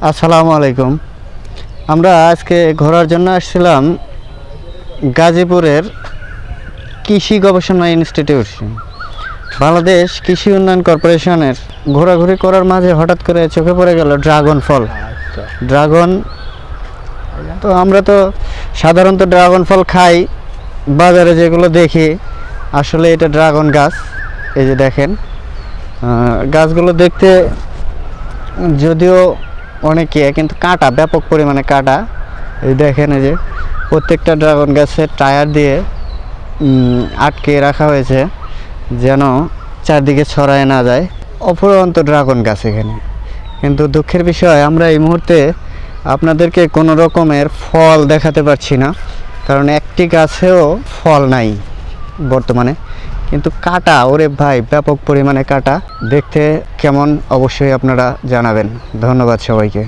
আসসালামু আলাইকুম। আমরা আজকে ঘোরার জন্য আসছিলাম গাজীপুরের কৃষি গবেষণা ইনস্টিটিউট, বাংলাদেশ কৃষি উন্নয়ন কর্পোরেশনের। ঘোরাঘুরি করার মাঝে হঠাৎ করে চোখে পড়ে গেল ড্রাগন ফল। ড্রাগন তো আমরা তো সাধারণত ড্রাগন ফল খাই, বাজারে যেগুলো দেখি, আসলে এটা ড্রাগন গাছ। এই যে দেখেন, গাছগুলো দেখতে যদিও অনেকে, কিন্তু কাটা, ব্যাপক পরিমাণে কাটা। এই দেখেন, এই যে প্রত্যেকটা ড্রাগন গাছের টায়ার দিয়ে আটকে রাখা হয়েছে যেন চারদিকে ছড়ায় না যায়। অফুরন্ত ড্রাগন গাছ এখানে। কিন্তু দুঃখের বিষয়, আমরা এই মুহূর্তে আপনাদেরকে কোনো রকমের ফল দেখাতে পারছি না, কারণ একটি গাছেও ফল নাই বর্তমানে। কিন্তু কাটা, ওরে ভাই, ব্যাপক পরিমাণে কাটা। দেখতে কেমন অবশ্যই আপনারা জানাবেন। ধন্যবাদ সবাইকে।